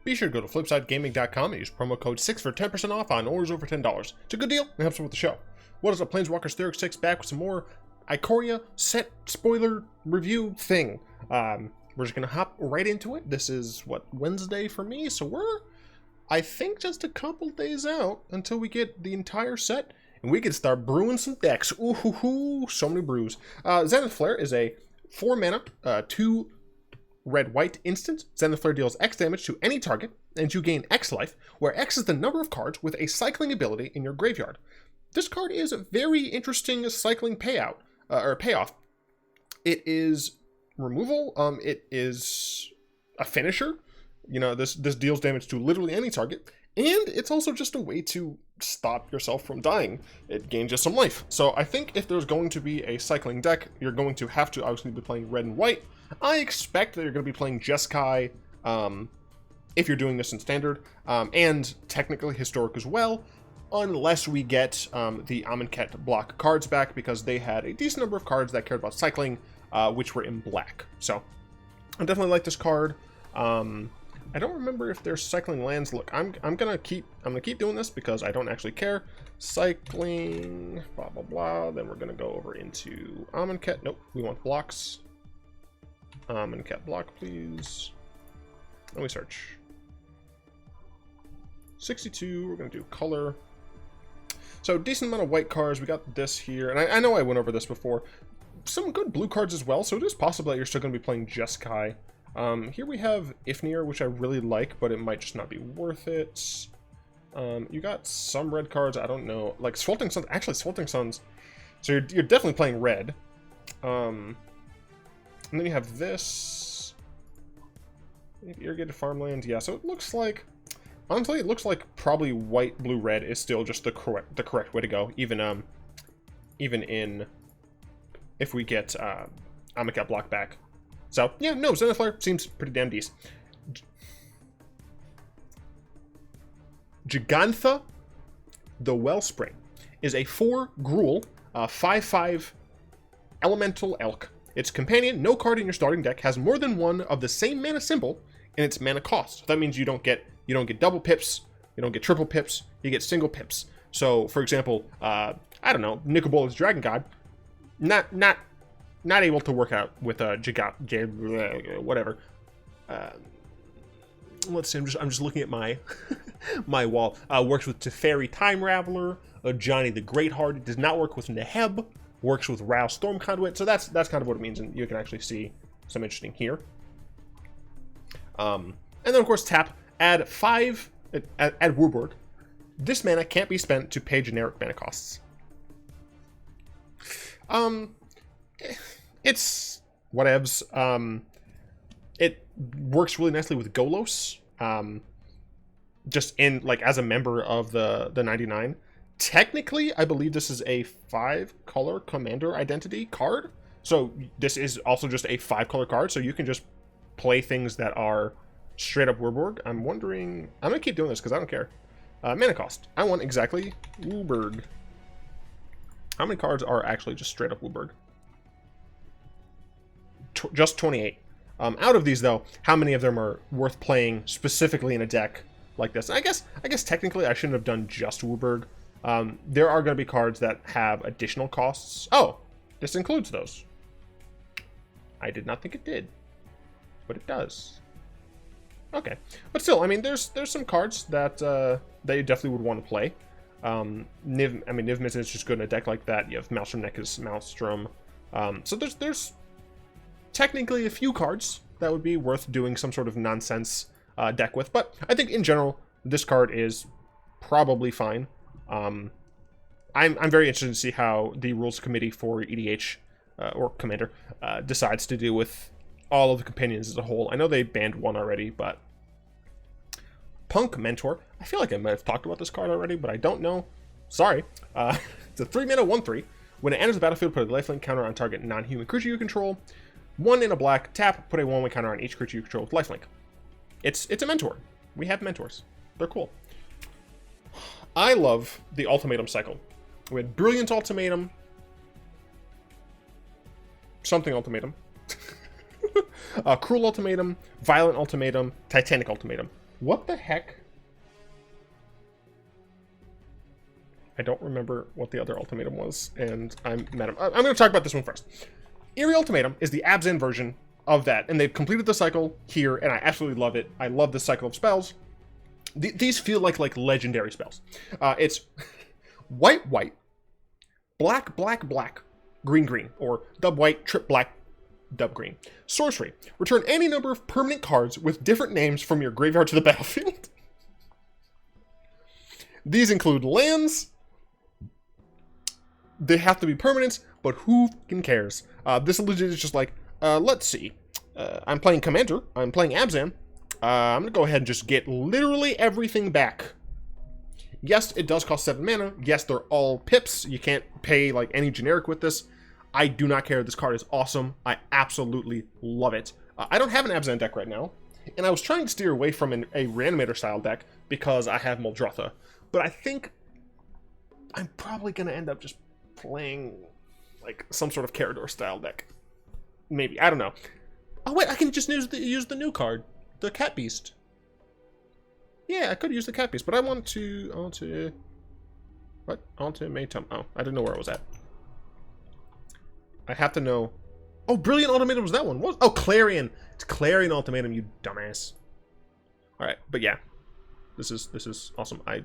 Be sure to go to flipsidegaming.com and use promo code 6 for 10% off on orders over $10. It's a good deal and helps with the show. What is up, Planeswalkers? Theoric 6 back with some more Ikoria set spoiler review thing. We're just going to hop right into it. This is, Wednesday for me? So we're, I think, just a couple days out until we get the entire set. And we can start brewing some decks. Ooh, hoo, hoo, so many brews. Zennith Flare is a 4 mana, 2 red-white instant. Zennith Flare deals X damage to any target, and you gain X life, where X is the number of cards with a cycling ability in your graveyard. This card is a very interesting cycling payout, or payoff. It is removal, it is a finisher. You know, this deals damage to literally any target, and it's also just a way to stop yourself from dying. It gains just some life. So I think if there's going to be a cycling deck, you're going to have to obviously be playing red and white. I expect that you're going to be playing Jeskai if you're doing this in standard, and technically historic as well, unless we get the Almond Cat block cards back, because they had a decent number of cards that cared about cycling, which were in black. So I definitely like this card. I don't remember if there's cycling lands. Look, I'm gonna keep doing this because I don't actually care. Cycling, blah blah blah. Then we're gonna go over into Almond Cat. Nope, we want blocks. Almond Cat block, please. Let me search. 62. We're gonna do color. So decent amount of white cards. We got this here, and I know I went over this before. Some good blue cards as well. So it is possible that you're still gonna be playing Jeskai. Here we have Ifnir, which I really like, but it might just not be worth it. You got some red cards, I don't know, like Sweltering Suns. Actually, Sweltering Suns, so you're definitely playing red. And then you have this, maybe Irrigated Farmland. Yeah, so it looks like, honestly, it looks like probably white, blue, red is still just the correct way to go, even in if we get Almond Cat block back. So, yeah, no, Zennith Flare seems pretty damn decent. Gigantha the Wellspring is a 4 Gruul, 5/5 elemental elk. Its companion, no card in your starting deck, has more than one of the same mana symbol in its mana cost. So that means you don't get double pips, you don't get triple pips, you get single pips. So, for example, I don't know, Bolas Dragon God, not able to work out with a whatever. Let's see. I'm just looking at my my wall. Works with Teferi Time Raveler, Johnny the Greathearted. Does not work with Neheb. Works with Rao Storm Conduit. So that's kind of what it means, and you can actually see some interesting here. And then of course tap, add 5, add Wurborg. This mana can't be spent to pay generic mana costs. It's whatevs. It works really nicely with Golos. Just in, like, as a member of the 99. Technically, I believe this is a 5-color commander identity card. So this is also just a 5-color card. So you can just play things that are straight up Wurborg. I'm wondering, I'm gonna keep doing this because I don't care. Mana cost. I want exactly Wurborg. How many cards are actually just straight up Wurborg? Just 28. Out of these, though, how many of them are worth playing specifically in a deck like this? I guess technically I shouldn't have done just Wurborg. There are going to be cards that have additional costs. Oh, this includes those. I did not think it did, but it does. Okay, but still, I mean, there's some cards that you definitely would want to play. Niv Mizzet is just good in a deck like that. You have Maelstrom Nekus, Maelstrom. So there's technically a few cards that would be worth doing some sort of nonsense deck with, but I think in general this card is probably fine. I'm very interested to see how the rules committee for EDH or Commander decides to deal with all of the companions as a whole. I know they banned one already, but Punk Mentor, I feel like I might have talked about this card already, but I don't know. Sorry. It's a 3-mana 1/3. When it enters the battlefield, put a lifelink counter on target non-human creature you control. 1 in a black, tap, put a 1/1 counter on each creature you control with lifelink. It's a mentor. We have mentors. They're cool. I love the Ultimatum cycle. We had Brilliant Ultimatum. Something Ultimatum. Cruel Ultimatum. Violent Ultimatum. Titanic Ultimatum. What the heck? I don't remember what the other ultimatum was, and I'm mad. I'm going to talk about this one first. Eerie Ultimatum is the Abzan version of that, and they've completed the cycle here, and I absolutely love it. I love this cycle of spells. These feel like legendary spells. It's white, white, black, black, black, green, green, or dub white, trip black, dub green. Sorcery. Return any number of permanent cards with different names from your graveyard to the battlefield. These include lands. They have to be permanents, but who cares? This legit is just like, let's see. I'm playing Commander. I'm playing Abzan. I'm going to go ahead and just get literally everything back. Yes, it does cost 7 mana. Yes, they're all pips. You can't pay like any generic with this. I do not care. This card is awesome. I absolutely love it. I don't have an Abzan deck right now, and I was trying to steer away from a Reanimator style deck because I have Muldrotha. But I think I'm probably going to end up just playing like some sort of Carador style deck. Maybe. I don't know. Oh wait, I can just use the new card. The Cat Beast. Yeah, I could use the Cat Beast, but I want to... What? Ultimatum. Oh, I didn't know where it was at. I have to know... Oh, Brilliant Ultimatum was that one. What? Oh, Clarion. It's Clarion Ultimatum, you dumbass. Alright, but yeah. This is awesome. I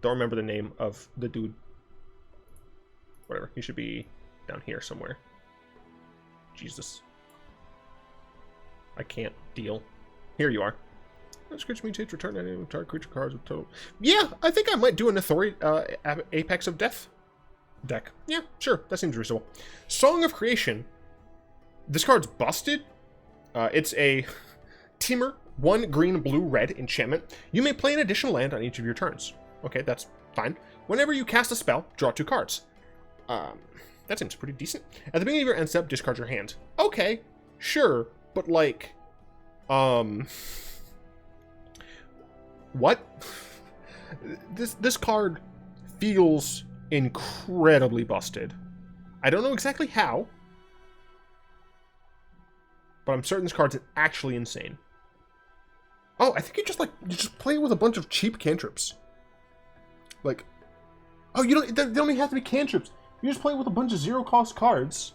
don't remember the name of the dude. Whatever. He should be down here somewhere. Jesus. I can't deal. Here you are. This creature mutates, return any target creature cards with total. Yeah, I think I might do an Authority Apex of Death deck. Yeah, sure. That seems reasonable. Song of Creation. This card's busted. It's a Temur, 1 green, blue, red enchantment. You may play an additional land on each of your turns. Okay, that's fine. Whenever you cast a spell, draw 2 cards. That seems pretty decent. At the beginning of your end step, discard your hand. Okay, sure, but like, what? This card feels incredibly busted. I don't know exactly how, but I'm certain this card's actually insane. Oh, I think you just play with a bunch of cheap cantrips. Like, oh, they don't even have to be cantrips. You just play with a bunch of 0-cost cards,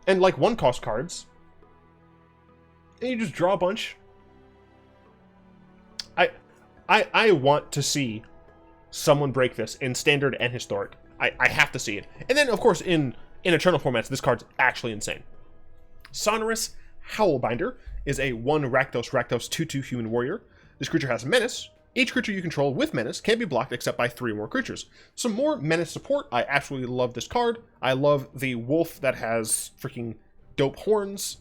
and like 1-cost cards, and you just draw a bunch. I want to see someone break this in Standard and Historic. I have to see it. And then, of course, in Eternal formats, this card's actually insane. Sonorous Howlbinder is a 1 Rakdos 2/2 human warrior. This creature has Menace. Each creature you control with Menace can be blocked except by 3 more creatures. Some more Menace support. I absolutely love this card. I love the wolf that has freaking dope horns.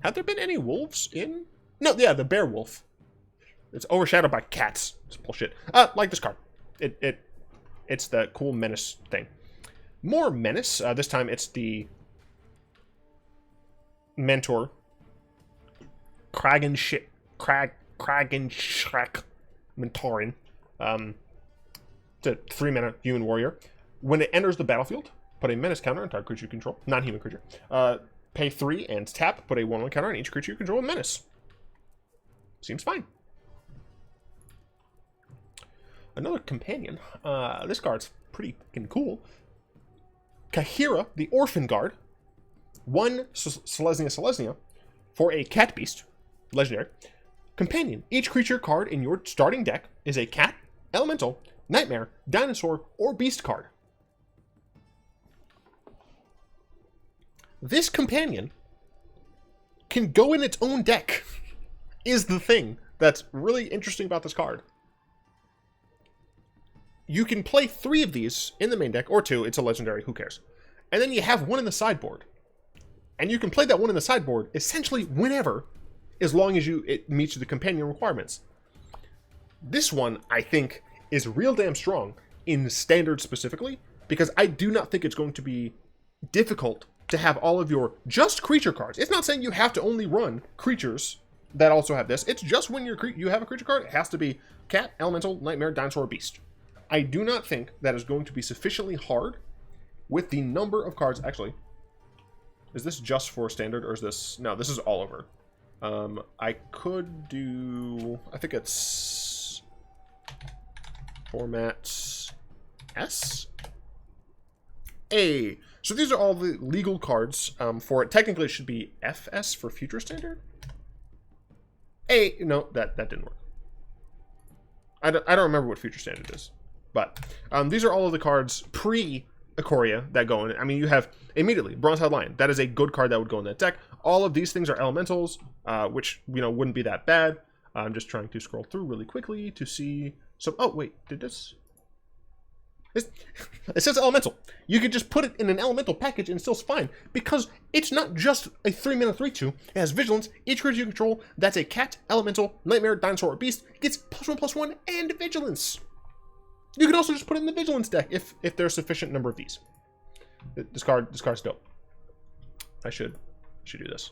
Have there been any wolves in? No, yeah, the bear wolf. It's overshadowed by cats. It's bullshit. Like this card. It's the cool Menace thing. More Menace. This time it's the Mentor. Kragenschreck Mentorin. It's a 3-mana human warrior. When it enters the battlefield, put a Menace counter on target creature you control. Non-human creature. Pay 3 and tap. Put a 1/1 counter on each creature you control with Menace. Seems fine. Another companion. This card's pretty fucking cool. Kahira, the Orphan Guard. 1 Silesia for a Cat Beast. Legendary. Companion. Each creature card in your starting deck is a cat, elemental, nightmare, dinosaur, or beast card. This companion can go in its own deck, is the thing that's really interesting about this card. You can play 3 of these in the main deck, or 2, it's a legendary, who cares. And then you have 1 in the sideboard. And you can play that 1 in the sideboard essentially whenever, as long as it meets the companion requirements. This one, I think, is real damn strong in Standard specifically, because I do not think it's going to be difficult to have all of your just creature cards. It's not saying you have to only run creatures that also have this. It's just when you have a creature card, it has to be cat, elemental, nightmare, dinosaur, or beast. I do not think that is going to be sufficiently hard with the number of cards. Actually, is this just for Standard, or is this... No, this is all over. I could do, I think it's format S? A. So these are all the legal cards for it. Technically, it should be FS for Future Standard. A. No, that didn't work. I don't remember what Future Standard is. But these are all of the cards pre-Ikoria that go in. I mean, you have immediately Bronze-Hide Lion. That is a good card that would go in that deck. All of these things are elementals, which, you know, wouldn't be that bad. I'm just trying to scroll through really quickly to see some... Oh, wait. Did this... It says elemental. You could just put it in an elemental package and it's still fine, because it's not just a 3-mana 3/2. It has vigilance. Each creature you control that's a cat, elemental, nightmare, dinosaur, or beast gets +1/+1 and vigilance. You can also just put it in the vigilance deck if there's sufficient number of these. This card's dope. I should do this.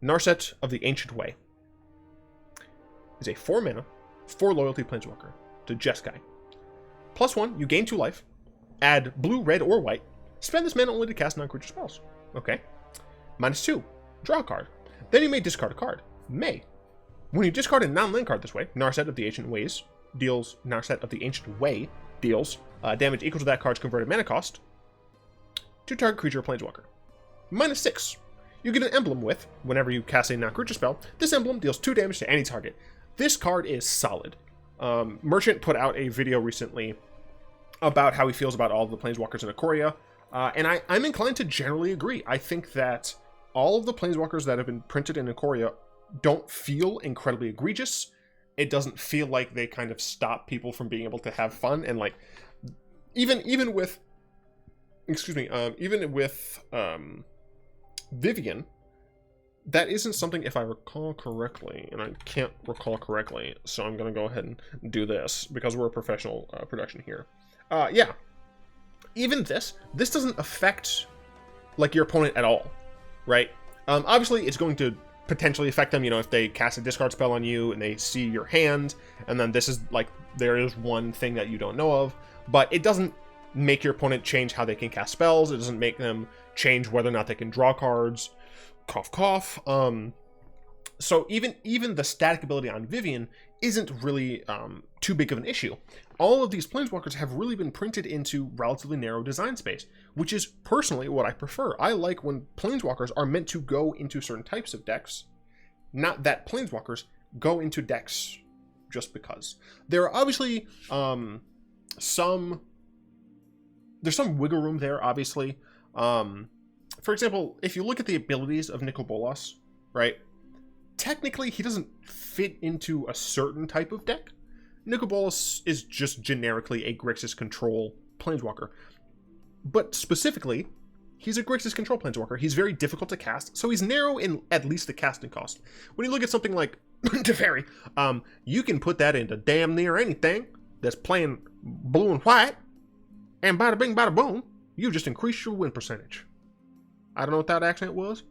Unset of the Ancient Way is a 4-mana, 4 loyalty planeswalker to Jeskai. +1, you gain 2 life, add blue, red, or white, spend this mana only to cast non-creature spells. Okay. -2, draw a card. Then you may discard a card. May. When you discard a non-land card this way, Unset of the Ancient Way deals damage equal to that card's converted mana cost to target creature or planeswalker. -6, you get an emblem with, whenever you cast a non-creature spell, this emblem deals 2 damage to any target. This card is solid. Merchant put out a video recently about how he feels about all of the planeswalkers in Ikoria, and I'm inclined to generally agree. I think that all of the planeswalkers that have been printed in Ikoria don't feel incredibly egregious. It doesn't feel like they kind of stop people from being able to have fun, and like even with Vivian, that isn't something, if I recall correctly, and I can't recall correctly, so I'm going to go ahead and do this, because we're a professional production here. Yeah. Even this doesn't affect, like, your opponent at all, right? Obviously, it's going to potentially affect them, you know, if they cast a discard spell on you, and they see your hand, and then this is, like, there is one thing that you don't know of, but it doesn't make your opponent change how they can cast spells. It doesn't make them change whether or not they can draw cards. Cough, cough. So even the static ability on Vivian isn't really too big of an issue. All of these planeswalkers have really been printed into relatively narrow design space, which is personally what I prefer. I like when planeswalkers are meant to go into certain types of decks, not that planeswalkers go into decks just because. There are obviously some wiggle room there, obviously. For example, if you look at the abilities of Bolas, right? Technically, he doesn't fit into a certain type of deck. Bolas is just generically a Grixis control planeswalker. But specifically, he's a Grixis control planeswalker. He's very difficult to cast, so he's narrow in at least the casting cost. When you look at something like Teferi, you can put that into damn near anything that's playing blue and white, and bada bing, bada boom, you just increase your win percentage. I don't know what that accent was,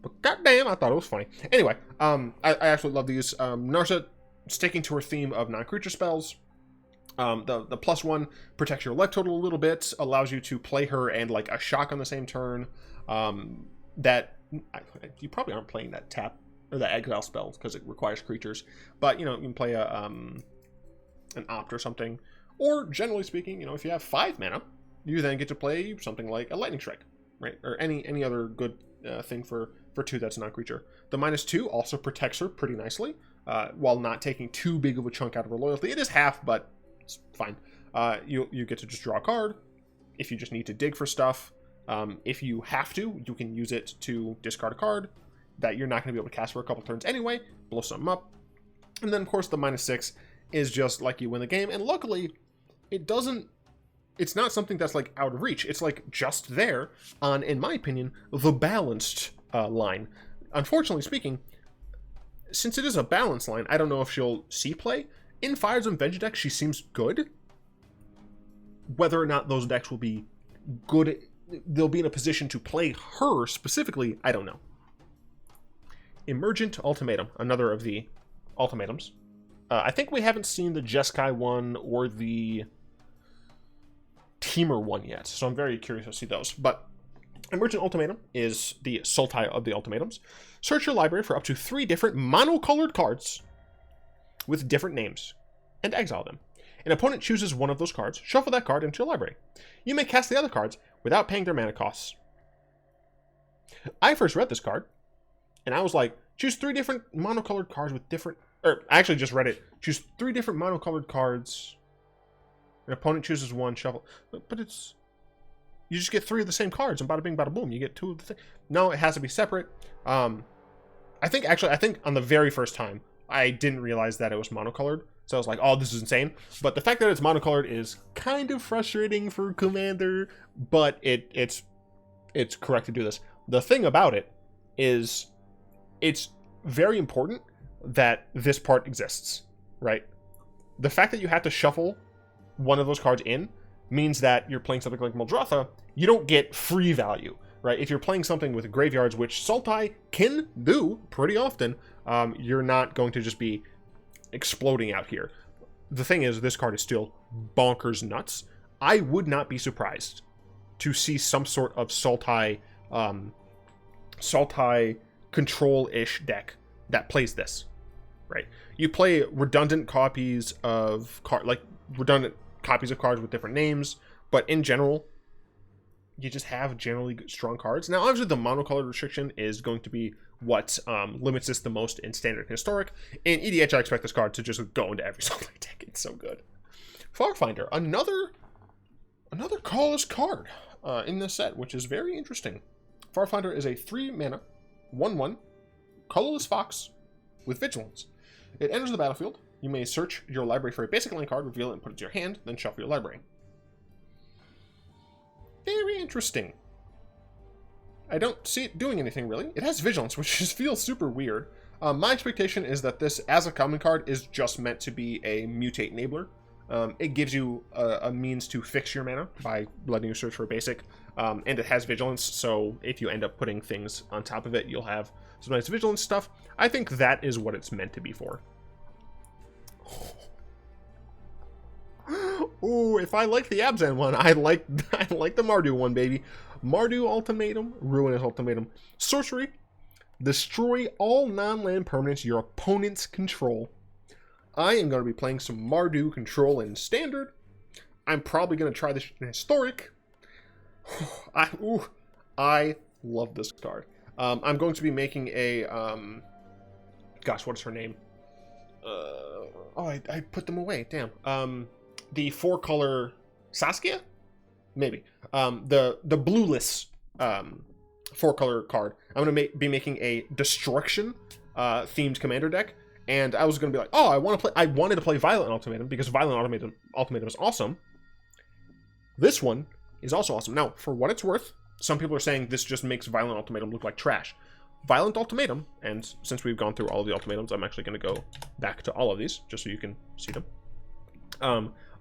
but goddamn, I thought it was funny. Anyway, I absolutely love these. Narset, sticking to her theme of non-creature spells. The +1 protects your life total a little bit, allows you to play her and like a shock on the same turn. That you probably aren't playing that tap or that exile spell because it requires creatures, but you know, you can play an opt or something. Or generally speaking, you know, if you have 5 mana, you then get to play something like a lightning strike. Right, or any other good thing for 2 that's non-creature. The -2 also protects her pretty nicely, while not taking too big of a chunk out of her loyalty. It is half, but it's fine. You get to just draw a card if you just need to dig for stuff. If you have to, you can use it to discard a card that you're not going to be able to cast for a couple turns anyway, blow something up. And then, of course, the -6 is just like you win the game, and luckily, it's not something that's like out of reach. It's like just there on, in my opinion, the balanced line. Unfortunately speaking, since it is a balanced line, I don't know if she'll see play. In Fires and Venge decks, she seems good. Whether or not those decks will be good, they'll be in a position to play her specifically, I don't know. Emergent Ultimatum, another of the ultimatums. I think we haven't seen the Jeskai one or the Teamer one yet, so I'm very curious to see those. But Emergent Ultimatum is the Sultai of the Ultimatums. Search your library for up to 3 different monocolored cards with different names and exile them. An opponent chooses one of those cards, shuffle that card into your library. You may cast the other cards without paying their mana costs. I first read this card, and I was like, choose 3 different monocolored cards with different... Or, I actually just read it. Choose 3 different monocolored cards. An opponent chooses one, shuffle... But it's... You just get 3 of the same cards, and bada bing, bada boom. You get 2 of the thing. No, it has to be separate. I think on the very first time, I didn't realize that it was monocolored. So I was like, oh, this is insane. But the fact that it's monocolored is kind of frustrating for Commander, but it's correct to do this. The thing about it is it's very important that this part exists, right? The fact that you have to shuffle one of those cards in means that you're playing something like Muldrotha, you don't get free value, right? If you're playing something with graveyards, which Sultai can do pretty often, you're not going to just be exploding out here. The thing is, this card is still bonkers nuts. I would not be surprised to see some sort of Sultai control-ish deck that plays this, right? You play redundant copies of cards with different names, but in general, you just have generally strong cards. Now, obviously, the monocolored restriction is going to be what limits this the most in Standard and Historic. In EDH, I expect this card to just go into every Sultai deck. It's so good. Farfinder, another colorless card in this set, which is very interesting. Farfinder is a 3-mana, 1/1, colorless fox with vigilance. It enters the battlefield. You may search your library for a basic land card, reveal it, and put it to your hand, then shuffle your library. Very interesting. I don't see it doing anything, really. It has vigilance, which just feels super weird. My expectation is that this, as a common card, is just meant to be a mutate enabler. It gives you a means to fix your mana by letting you search for a basic, and it has vigilance, so if you end up putting things on top of it, you'll have some nice vigilance stuff. I think that is what it's meant to be for. Ooh, if I like the Abzan one, I like the Mardu one, baby. Mardu Ultimatum, Ruinous Ultimatum. Sorcery. Destroy all non-land permanents your opponents control. I am going to be playing some Mardu control in Standard. I'm probably going to try this in Historic. I love this card. I'm going to be making a... gosh, what is her name? I put them away. Damn. The 4-color Saskia? Maybe. The blueless 4-color card. I'm going to be making a Destruction themed commander deck. And I was going to be like, oh, I wanted to play Violent Ultimatum because Violent Ultimatum is awesome. This one is also awesome. Now, for what it's worth, some people are saying this just makes Violent Ultimatum look like trash. Violent Ultimatum, and since we've gone through all of the ultimatums, I'm actually going to go back to all of these just so you can see them.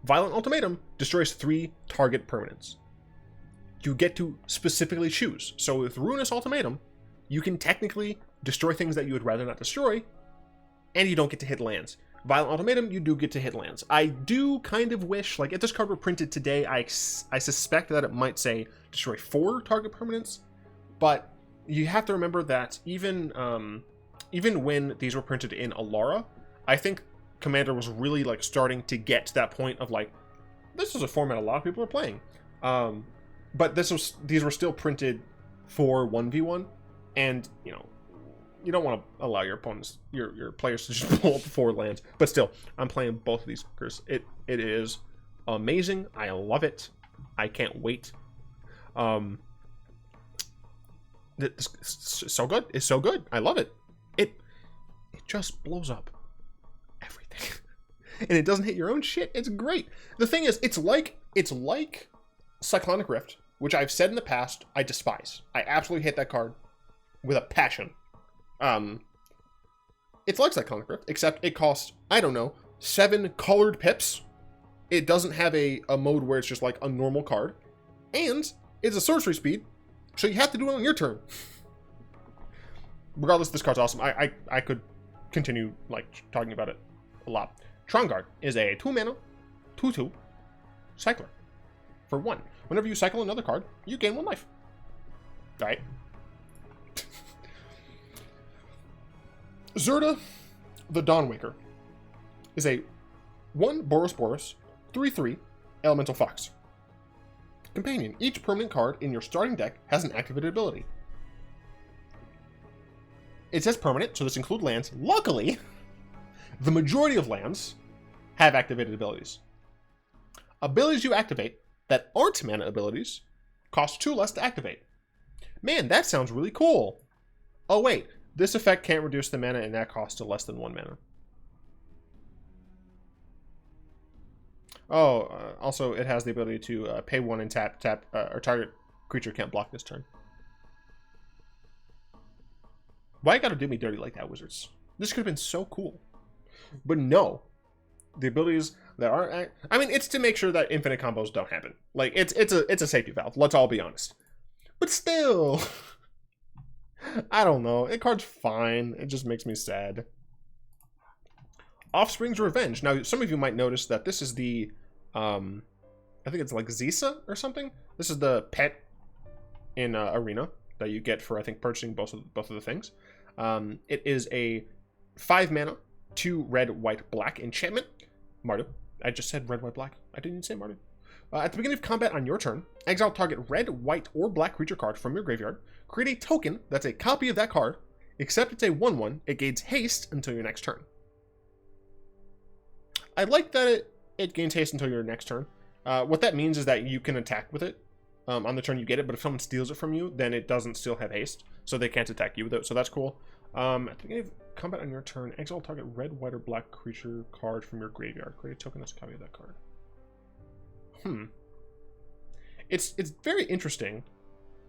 Violent Ultimatum destroys 3 target permanents. You get to specifically choose. So with Ruinous Ultimatum, you can technically destroy things that you would rather not destroy, and you don't get to hit lands. Violent Ultimatum, you do get to hit lands. I do kind of wish, like if this card were printed today, I suspect that it might say destroy 4 target permanents, but you have to remember that even when these were printed in Alara, I think Commander was really like starting to get to that point of like, this is a format a lot of people are playing. But these were still printed for 1v1, and you know, you don't want to allow your opponents, your players to just pull up 4 lands. But still, I'm playing both of these fuckers. It is amazing. I love it. I can't wait. It's so good. It's so good. I love it. It just blows up everything. And it doesn't hit your own shit. It's great. The thing is, it's like Cyclonic Rift, which I've said in the past I despise. I absolutely hate that card with a passion. It's like Cyclonic Rift, except it costs, I don't know, 7 colored pips. It doesn't have a mode where it's just like a normal card. And it's a sorcery speed, so you have to do it on your turn. Regardless, this card's awesome. I could continue like talking about it a lot. Tronguard is a 2-mana, 2/2 cycler. For 1. Whenever you cycle another card, you gain 1 life. Right? Zerda, the Dawnwaker, is a 1 Boros 3/3 elemental fox. Companion. Each permanent card in your starting deck has an activated ability. It says permanent, so this includes lands. Luckily, the majority of lands have activated abilities. Abilities you activate that aren't mana abilities cost 2 less to activate. Man, that sounds really cool. Oh wait, this effect can't reduce the mana and that costs to less than 1 mana. Oh, also it has the ability to pay 1 and tap, or target creature can't block this turn. Why you gotta do me dirty like that, Wizards? This could have been so cool. But no. The abilities that aren't... I mean, it's to make sure that infinite combos don't happen. Like, it's a safety valve. Let's all be honest. But still... I don't know. That card's fine. It just makes me sad. Offspring's Revenge. Now, some of you might notice that this is the... I think it's like Zisa or something. This is the pet in Arena that you get for, I think, purchasing both of the things. It is a 5 mana, 2 red, white, black enchantment. Mardu. I just said red, white, black. I didn't even say Mardu. At the beginning of combat on your turn, exile target red, white, or black creature card from your graveyard. Create a token that's a copy of that card, except it's a 1/1. It gains haste until your next turn. I like that it gains haste until your next turn. What that means is that you can attack with it on the turn you get it, but if someone steals it from you, then it doesn't still have haste, so they can't attack you with it, so that's cool. At the beginning of combat on your turn, exile target red, white, or black creature card from your graveyard. Create a token that's a copy of that card. It's very interesting,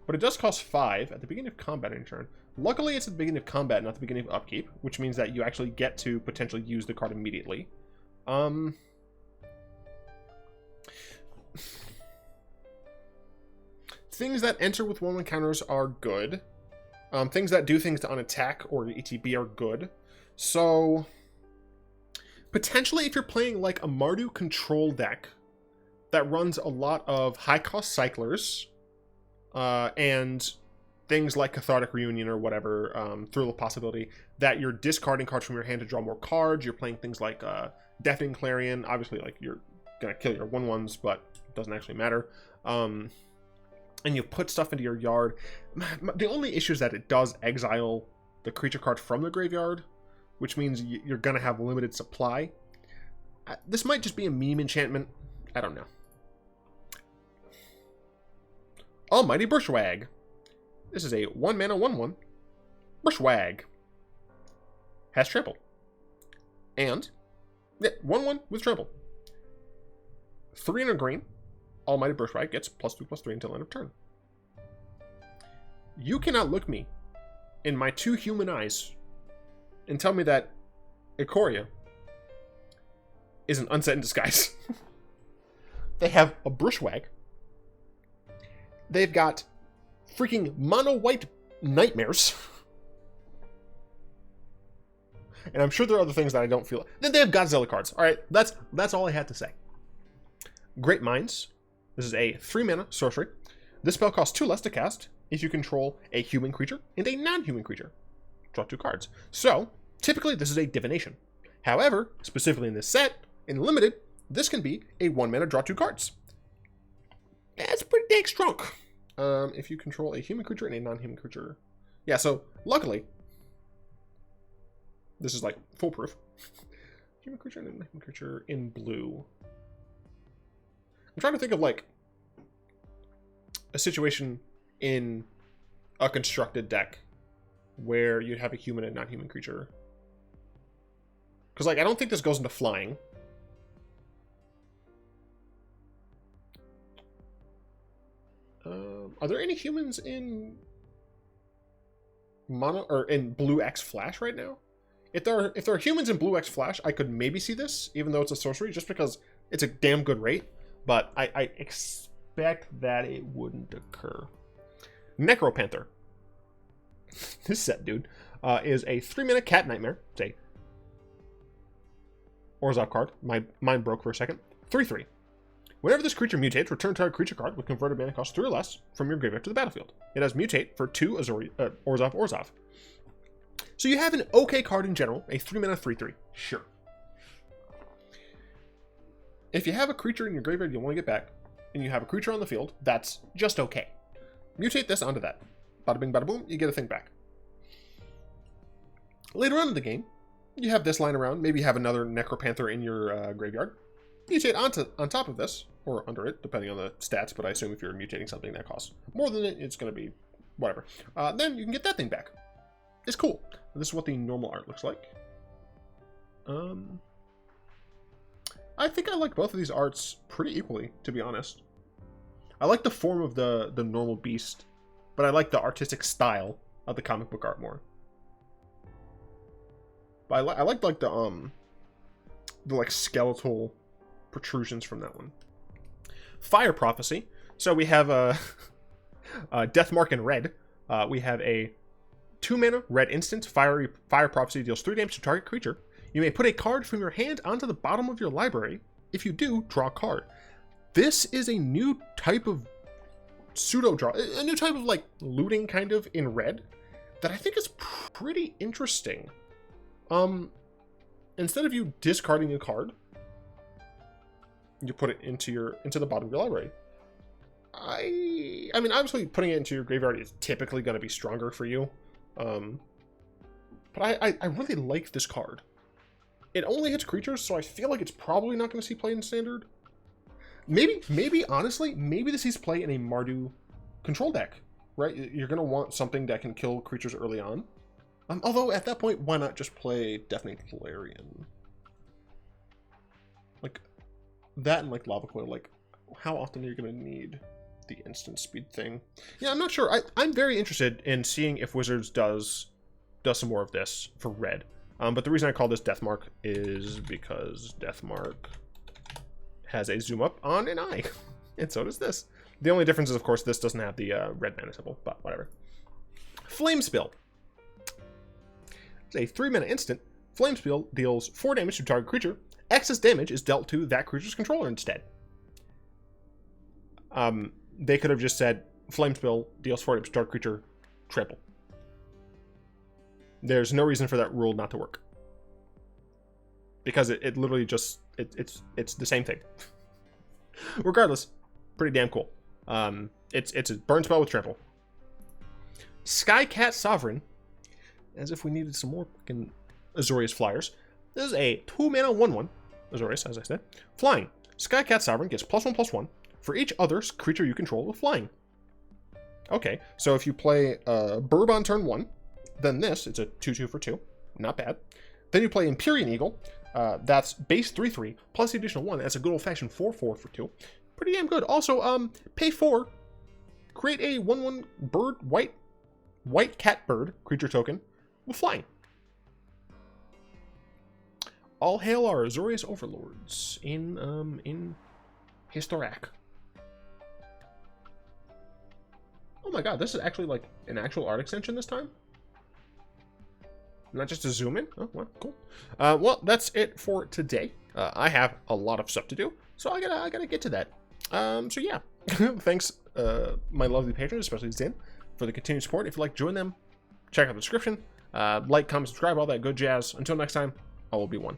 but it does cost 5 at the beginning of combat on your turn. Luckily, it's at the beginning of combat, not the beginning of upkeep, which means that you actually get to potentially use the card immediately. Things that enter with 1/1 counters are good. Things that do things to unattack or ETB are good. So, potentially if you're playing like a Mardu control deck that runs a lot of high-cost cyclers, and things like Cathartic Reunion or whatever, through the possibility that you're discarding cards from your hand to draw more cards, you're playing things like Deafening Clarion, obviously like you're gonna kill your 1/1s, but it doesn't actually matter. And you put stuff into your yard. The only issue is that it does exile the creature card from the graveyard, which means you're going to have limited supply. This might just be a meme enchantment. I don't know. Almighty Brushwagg. This is a 1 mana 1/1. Brushwagg. Has trample. And, yeah, 1/1 with trample. 3 and a green. Almighty Brushwagg gets +2/+3 until end of turn. You cannot look me in my 2 human eyes and tell me that Ikoria is an Unset in disguise. They have a Brushwagg. They've got freaking mono-white nightmares. And I'm sure there are other things that I don't feel. Then they have Godzilla cards. Alright, that's all I had to say. Great Minds. This is a 3 mana sorcery. This spell costs 2 less to cast if you control a human creature and a non-human creature. Draw 2 cards. So, typically this is a divination. However, specifically in this set, in limited, this can be a 1 mana draw 2 cards. That's pretty dang strong. If you control a human creature and a non-human creature. Yeah, so luckily, this is like foolproof. Human creature and a non-human creature in blue. I'm trying to think of like a situation in a constructed deck where you'd have a human and non-human creature. Because like I don't think this goes into flying. Are there any humans in mono or in Blue X Flash right now? If there are humans in Blue X Flash, I could maybe see this, even though it's a sorcery, just because it's a damn good rate. But I expect that it wouldn't occur. Necropanther. This set, dude, is a 3 mana cat nightmare. It's a Orzhov card. My mind broke for a second. 3/3. Whenever this creature mutates, return target creature card with converted mana cost 3 or less from your graveyard to the battlefield. It has mutate for 2 Orzhov. So you have an okay card in general, a 3 mana 3/3. Sure. If you have a creature in your graveyard you want to get back, and you have a creature on the field, that's just okay. Mutate this onto that. Bada bing, bada boom, you get a thing back. Later on in the game, you have this lying around. Maybe you have another Necropanther in your graveyard. Mutate on top of this, or under it, depending on the stats, but I assume if you're mutating something that costs more than it, it's going to be whatever. Then you can get that thing back. It's cool. This is what the normal art looks like. I think I like both of these arts pretty equally, to be honest. I like the form of the normal beast, but I like the artistic style of the comic book art more. But I like the like skeletal protrusions from that one. Fire Prophecy. So we have Deathmark in red. We have a 2 mana red instant. Fire Prophecy deals 3 damage to target creature. You may put a card from your hand onto the bottom of your library. If you do, draw a card. This is a new type of pseudo draw, a new type of like looting kind of in red that I think is pretty interesting. Instead of you discarding a card, you put it into the bottom of your library. I mean, obviously putting it into your graveyard is typically going to be stronger for you. But I really like this card. It only hits creatures, so I feel like it's probably not going to see play in standard. Maybe honestly, maybe this sees play in a Mardu control deck, right? You're going to want something that can kill creatures early on. Although at that point, why not just play Deafening Clarion? Like that and like Lava Coil. Like, how often are you going to need the instant speed thing? Yeah, I'm not sure. I'm very interested in seeing if Wizards does some more of this for red. But the reason I call this Deathmark is because Deathmark has a zoom up on an eye, and so does this. The only difference is, of course, this doesn't have the red mana symbol, but whatever. Flame Spill. It's a 3 mana instant. Flame Spill deals 4 damage to target creature. Excess damage is dealt to that creature's controller instead. They could have just said Flame Spill deals 4 damage to target creature, trample. There's no reason for that rule not to work. Because it literally just, it's the same thing. Regardless, pretty damn cool. It's a burn spell with trample. Skycat Sovereign, as if we needed some more fucking Azureus Flyers. This is a 2 mana 1/1, Azureus, as I said. Flying. Skycat Sovereign gets +1/+1 for each other creature you control with flying. Okay, so if you play Burb on turn 1, then this, it's a 2/2 for 2. Not bad. Then you play Empyrean Eagle. That's base 3/3, plus the additional 1. That's a good old-fashioned 4/4 for 2. Pretty damn good. Also, pay 4. Create a 1/1 bird, white cat bird creature token with flying. All hail our Azureus Overlords in Historic. Oh my god, this is actually like an actual art extension this time? Not just a zoom in? Oh, well, cool. Well, that's it for today. I have a lot of stuff to do, so I gotta get to that. So yeah, thanks, my lovely patrons, especially Zen, for the continued support. If you like, join them. Check out the description. Like, comment, subscribe, all that good jazz. Until next time, I will be one.